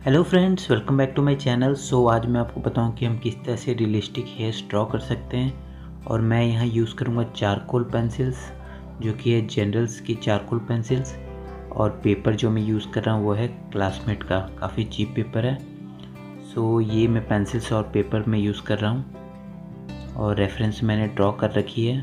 Hello friends, welcome back to my channel. आज मैं आपको बताऊं कि हम किस तरह से रियलिस्टिक हेयर्स ड्रॉ कर सकते हैं। और मैं यहाँ यूज़ करूँगा चारकोल पेंसिल्स, जो कि है जनरल्स की चारकोल पेंसिल्स। और पेपर जो मैं यूज़ कर रहा हूँ वो है क्लासमेट का, काफ़ी चीप पेपर है। ये मैं पेंसिल्स और पेपर में यूज़ कर रहा हूँ और रेफरेंस मैंने ड्रॉ कर रखी है।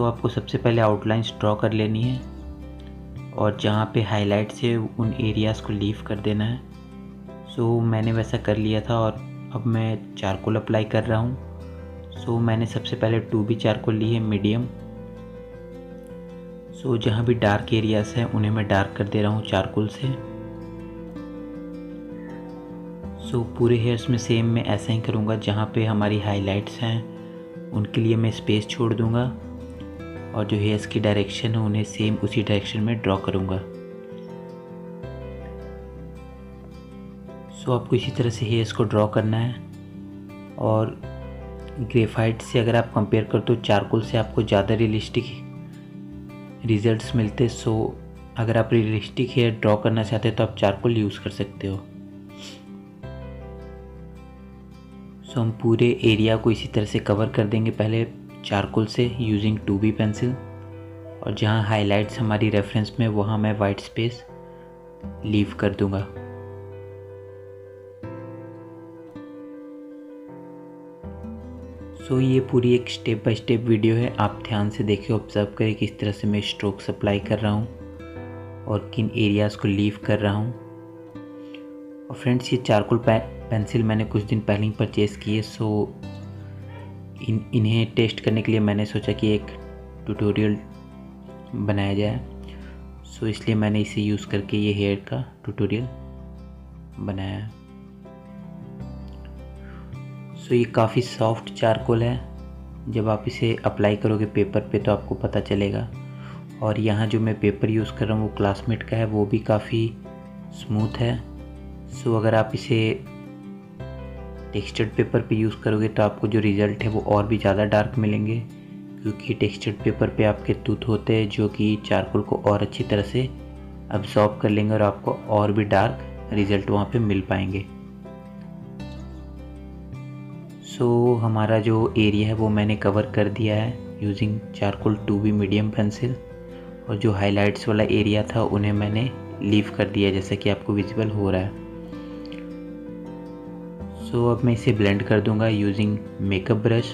आपको सबसे पहले आउटलाइंस ड्रॉ कर लेनी है और जहाँ पे हाईलाइट्स है उन एरियाज़ को लीव कर देना है। मैंने वैसा कर लिया था और अब मैं चारकोल अप्लाई कर रहा हूँ। मैंने सबसे पहले 2B चारकोल ली है मीडियम। जहाँ भी डार्क एरियाज़ हैं उन्हें मैं डार्क कर दे रहा हूँ चारकोल से। पूरे हेयर्स में सेम मैं ऐसा ही करूँगा। जहाँ पे हमारी हाईलाइट्स हैं उनके लिए मैं स्पेस छोड़ दूँगा और जो हेयर्स की डायरेक्शन है उन्हें सेम उसी डायरेक्शन में ड्रॉ करूँगा। आपको इसी तरह से हेयर्स को ड्रॉ करना है। और ग्रेफाइट से अगर आप कंपेयर करो तो चारकोल से आपको ज़्यादा रियलिस्टिक रिजल्ट्स मिलते। अगर आप रियलिस्टिक हेयर ड्रॉ करना चाहते हैं तो आप चारकोल यूज़ कर सकते हो। हम पूरे एरिया को इसी तरह से कवर कर देंगे पहले चारकोल से यूजिंग 2B पेंसिल। और जहाँ हाईलाइट्स हमारी रेफरेंस में वहाँ मैं वाइट स्पेस लीव कर दूँगा। ये पूरी एक स्टेप बाय स्टेप वीडियो है, आप ध्यान से देखिए, ऑब्जर्व करें किस तरह से मैं स्ट्रोक्स अप्लाई कर रहा हूँ और किन एरियाज़ को लीव कर रहा हूँ। और फ्रेंड्स, ये चारकोल पेंसिल मैंने कुछ दिन पहले ही परचेज़ की है। इन्हें टेस्ट करने के लिए मैंने सोचा कि एक ट्यूटोरियल बनाया जाए। इसलिए मैंने इसे यूज़ करके ये हेयर का ट्यूटोरियल बनाया है। ये काफ़ी सॉफ्ट चारकोल है। जब आप इसे अप्लाई करोगे पेपर पे तो आपको पता चलेगा। और यहाँ जो मैं पेपर यूज़ कर रहा हूँ वो क्लासमेट का है, वो भी काफ़ी स्मूथ है। अगर आप इसे टेक्सचर्ड पेपर पे यूज़ करोगे तो आपको जो रिज़ल्ट है वो और भी ज़्यादा डार्क मिलेंगे, क्योंकि टेक्सचर्ड पेपर पे आपके टूथ होते हैं जो कि चारकोल को और अच्छी तरह से अब्सॉर्ब कर लेंगे और आपको और भी डार्क रिज़ल्ट वहाँ पे मिल पाएंगे। हमारा जो एरिया है वो मैंने कवर कर दिया है using charcoal 2B medium pencil. और जो हाइलाइट्स वाला एरिया था उन्हें मैंने लीव कर दिया, जैसा कि आपको विजिबल हो रहा है। अब मैं इसे ब्लेंड कर दूंगा यूजिंग मेकअप ब्रश।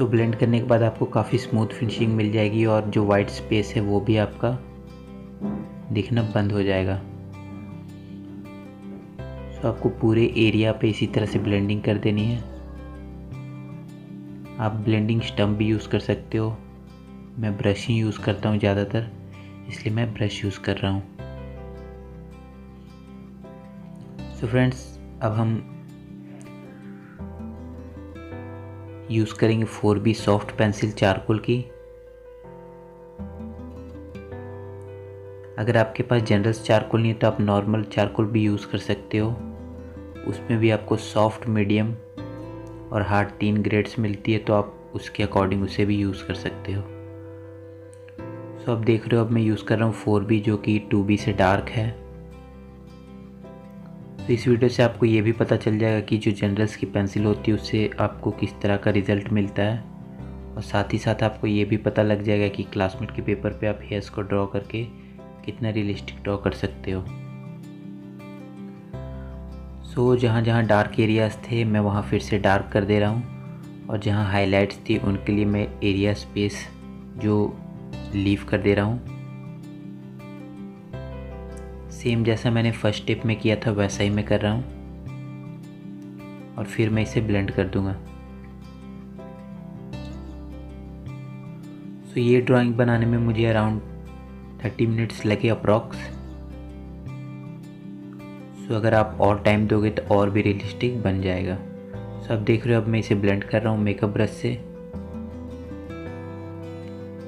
ब्लेंड करने के बाद आपको काफ़ी स्मूथ फिनिशिंग मिल जाएगी और जो वाइट स्पेस है वो भी आपका दिखना बंद हो जाएगा। आपको पूरे एरिया पे इसी तरह से ब्लेंडिंग कर देनी है। आप ब्लेंडिंग स्टम्प भी यूज़ कर सकते हो। मैं ब्रश ही यूज़ करता हूँ ज़्यादातर, इसलिए मैं ब्रश यूज़ कर रहा हूँ। फ्रेंड्स, अब हम यूज़ करेंगे 4B सॉफ्ट पेंसिल चारकोल की। अगर आपके पास जनरल्स चारकोल नहीं है तो आप नॉर्मल चारकोल भी यूज़ कर सकते हो। उसमें भी आपको सॉफ्ट, मीडियम और हार्ड 3 ग्रेड्स मिलती है, तो आप उसके अकॉर्डिंग उसे भी यूज़ कर सकते हो। आप देख रहे हो अब मैं यूज़ कर रहा हूँ 4B, जो कि 2B से डार्क है। इस वीडियो से आपको ये भी पता चल जाएगा कि जो जनरल्स की पेंसिल होती है उससे आपको किस तरह का रिज़ल्ट मिलता है। और साथ ही साथ आपको ये भी पता लग जाएगा कि क्लासमेट के पेपर पे आप हेयर्स को ड्रॉ करके कितना रियलिस्टिक ड्रॉ कर सकते हो। जहाँ जहाँ डार्क एरियाज़ थे मैं वहाँ फिर से डार्क कर दे रहा हूँ। और जहाँ हाइलाइट्स थी उनके लिए मैं एरिया स्पेस जो लीव कर दे रहा हूँ। सेम जैसा मैंने फर्स्ट स्टेप में किया था वैसा ही मैं कर रहा हूँ। और फिर मैं इसे ब्लेंड कर दूँगा। ये ड्राइंग बनाने में मुझे अराउंड 30 मिनट्स लगे अप्रॉक्स। अगर आप और टाइम दोगे तो और भी रियलिस्टिक बन जाएगा। आप देख रहे हो अब मैं इसे ब्लेंड कर रहा हूँ मेकअप ब्रश से।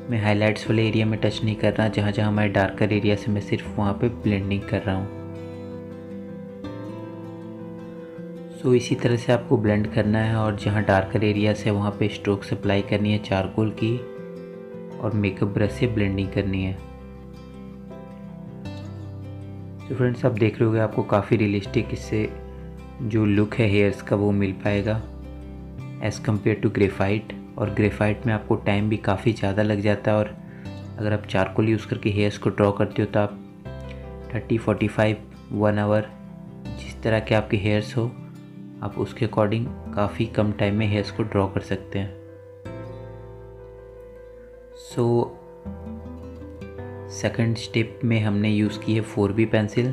मैं हाइलाइट्स वाले एरिया में टच नहीं कर रहा, जहाँ जहाँ हमारे डार्कर एरिया से मैं सिर्फ वहाँ पे ब्लेंडिंग कर रहा हूँ। इसी तरह से आपको ब्लेंड करना है और जहाँ डार्कर एरिया है वहाँ पे स्ट्रोक्स अप्लाई करनी है चारकोल की। और मेकअप ब्रश से ब्लेंडिंग करनी है। तो फ्रेंड्स, आप देख रहे होगे आपको काफ़ी रियलिस्टिक इससे जो लुक है हेयर्स का वो मिल पाएगा एज़ कम्पेयर टू ग्रेफाइट। और ग्रेफाइट में आपको टाइम भी काफ़ी ज़्यादा लग जाता है, और अगर आप चारकोल यूज़ करके हेयर्स को ड्रॉ करते हो तो आप 30-45 1 आवर जिस तरह के आपके हेयर्स हो आप उसके अकॉर्डिंग काफ़ी कम टाइम में हेयर्स को ड्रॉ कर सकते हैं। सेकंड स्टेप में हमने यूज़ की है 4B पेंसिल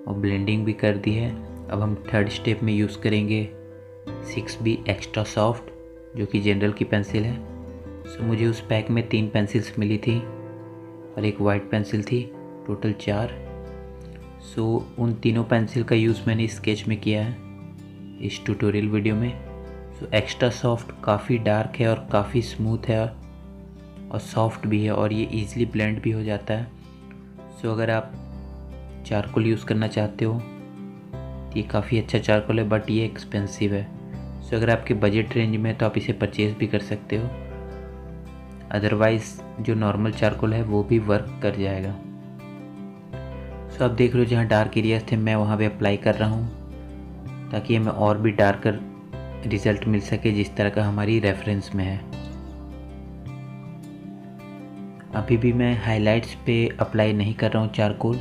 और ब्लेंडिंग भी कर दी है। अब हम थर्ड स्टेप में यूज़ करेंगे 6B एक्स्ट्रा सॉफ्ट जो कि जनरल की पेंसिल है। मुझे उस पैक में 3 पेंसिल्स मिली थी और एक वाइट पेंसिल थी, टोटल 4। उन तीनों पेंसिल का यूज़ मैंने स्केच में किया है इस ट्यूटोरियल वीडियो में। एक्स्ट्रा सॉफ्ट काफ़ी डार्क है और काफ़ी स्मूथ है और सॉफ्ट भी है और ये इजीली ब्लेंड भी हो जाता है। अगर आप चारकोल यूज़ करना चाहते हो तो ये काफ़ी अच्छा चारकोल है, बट ये एक्सपेंसिव है। अगर आपके बजट रेंज में है तो आप इसे परचेज़ भी कर सकते हो, अदरवाइज़ जो नॉर्मल चारकोल है वो भी वर्क कर जाएगा। आप देख रहे हो जहाँ डार्क एरियाज थे मैं वहाँ पे अप्लाई कर रहा हूँ ताकि हमें और भी डार्कर रिज़ल्ट मिल सके जिस तरह का हमारी रेफरेंस में है। अभी भी मैं हाइलाइट्स पे अप्लाई नहीं कर रहा हूँ चारकोल,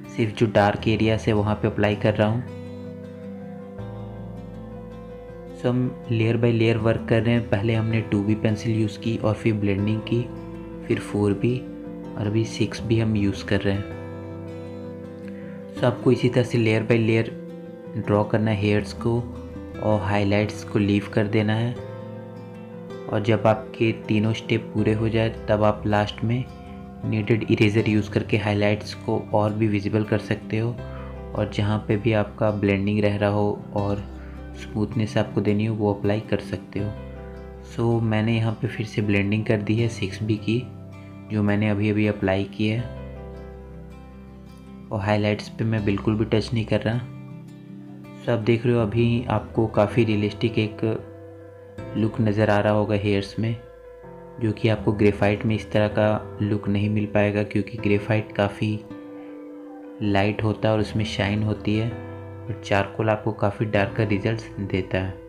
सिर्फ जो डार्क एरिया है वहाँ पे अप्लाई कर रहा हूँ। हम लेयर बाय लेयर वर्क कर रहे हैं। पहले हमने 2B पेंसिल यूज़ की और फिर ब्लेंडिंग की, फिर 4B और अभी 6B हम यूज़ कर रहे हैं। आपको इसी तरह से लेयर बाय लेयर ड्रॉ करना है हेयर्स को और हाइलाइट्स को लीव कर देना है। और जब आपके तीनों स्टेप पूरे हो जाए तब आप लास्ट में नीडेड इरेज़र यूज़ करके हाइलाइट्स को और भी विजिबल कर सकते हो, और जहाँ पे भी आपका ब्लेंडिंग रह रहा हो और स्मूथनेस आपको देनी हो वो अप्लाई कर सकते हो। मैंने यहाँ पे फिर से ब्लेंडिंग कर दी है 6B की जो मैंने अभी अभी अप्लाई की है, और हाइलाइट्स पे मैं बिल्कुल भी टच नहीं कर रहा। आप देख रहे हो अभी आपको काफ़ी रियलिस्टिक एक लुक नज़र आ रहा होगा हेयर्स में, जो कि आपको ग्रेफाइट में इस तरह का लुक नहीं मिल पाएगा क्योंकि ग्रेफाइट काफ़ी लाइट होता है और उसमें शाइन होती है, और चारकोल आपको काफ़ी डार्कर रिजल्ट्स देता है।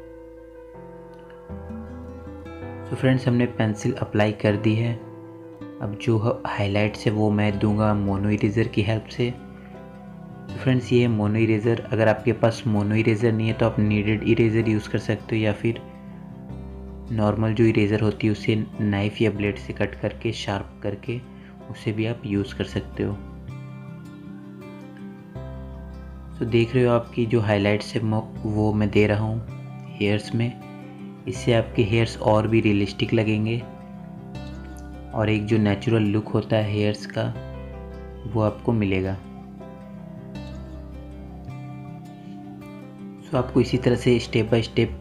फ्रेंड्स, हमने पेंसिल अप्लाई कर दी है। अब जो हाइलाइट्स है वो मैं दूंगा मोनो इरेज़र की हेल्प से। फ्रेंड्स, ये मोनो इरेज़र, अगर आपके पास मोनो इरेज़र नहीं है तो आप नीडेड इरेज़र यूज़ कर सकते हो, या फिर नॉर्मल जो इरेज़र होती है उसे नाइफ़ या ब्लेड से कट करके शार्प करके उसे भी आप यूज़ कर सकते हो। देख रहे हो आपकी जो हाइलाइट्स है वो मैं दे रहा हूँ हेयर्स में। इससे आपके हेयर्स और भी रियलिस्टिक लगेंगे और एक जो नेचुरल लुक होता है हेयर्स का वो आपको मिलेगा। आपको इसी तरह से स्टेप बाय स्टेप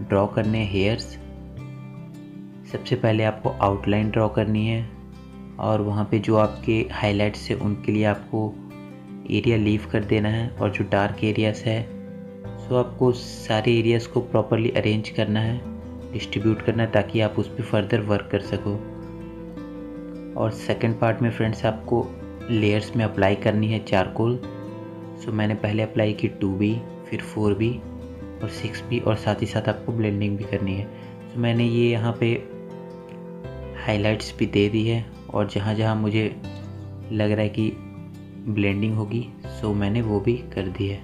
ड्रॉ करने हैं हेयर्स। सबसे पहले आपको आउटलाइन ड्रॉ करनी है और वहाँ पे जो आपके हाइलाइट्स है उनके लिए आपको एरिया लीव कर देना है, और जो डार्क एरियाज है आपको सारे एरियाज़ को प्रॉपरली अरेंज करना है, डिस्ट्रीब्यूट करना है ताकि आप उस पर फर्दर वर्क कर सको। और सेकंड पार्ट में फ्रेंड्स आपको लेयर्स में अप्लाई करनी है चारकोल। मैंने पहले अप्लाई की 2B, फिर 4B और 6B, और साथ ही साथ आपको ब्लेंडिंग भी करनी है। मैंने ये यहाँ पे हाइलाइट्स भी दे दी है, और जहाँ जहाँ मुझे लग रहा है कि ब्लेंडिंग होगी मैंने वो भी कर दी है।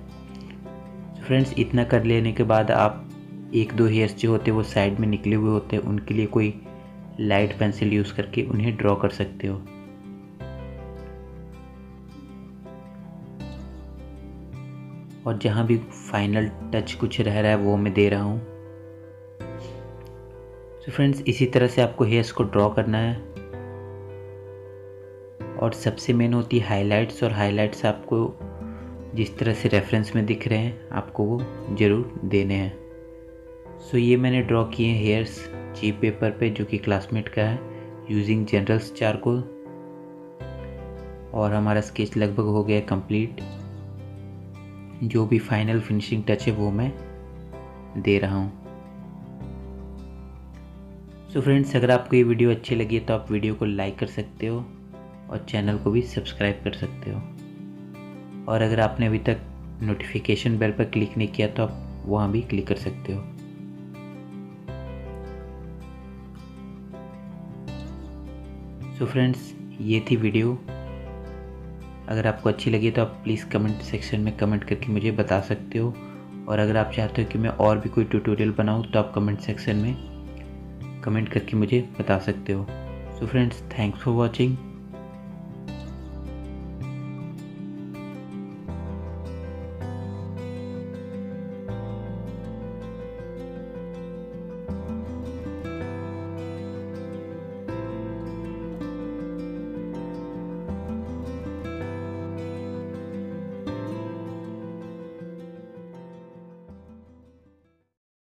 फ्रेंड्स, इतना कर लेने के बाद आप एक दो हेयर्स जो होते हैं वो साइड में निकले हुए होते हैं, उनके लिए कोई लाइट पेंसिल यूज़ करके उन्हें ड्रॉ कर सकते हो। और जहाँ भी फाइनल टच कुछ रह रहा है वो मैं दे रहा हूँ। फ्रेंड्स, इसी तरह से आपको हेयर्स को ड्रॉ करना है, और सबसे मेन होती है हाइलाइट्स, और हाइलाइट्स आपको जिस तरह से रेफरेंस में दिख रहे हैं आपको वो ज़रूर देने हैं। ये मैंने ड्रॉ किए हैं हेयर्स चीप पेपर पे जो कि क्लासमेट का है, यूजिंग जनरल्स चारकोल, और हमारा स्केच लगभग हो गया कंप्लीट। जो भी फाइनल फिनिशिंग टच है वो मैं दे रहा हूँ। सो फ्रेंड्स, अगर आपको ये वीडियो अच्छी लगी है तो आप वीडियो को लाइक कर सकते हो और चैनल को भी सब्सक्राइब कर सकते हो। और अगर आपने अभी तक नोटिफिकेशन बेल पर क्लिक नहीं किया तो आप वहाँ भी क्लिक कर सकते हो। सो फ्रेंड्स, ये थी वीडियो। अगर आपको अच्छी लगी तो आप प्लीज़ कमेंट सेक्शन में कमेंट करके मुझे बता सकते हो। और अगर आप चाहते हो कि मैं और भी कोई ट्यूटोरियल बनाऊँ तो आप कमेंट सेक्शन में कमेंट करके मुझे बता सकते हो। So friends, thanks for watching.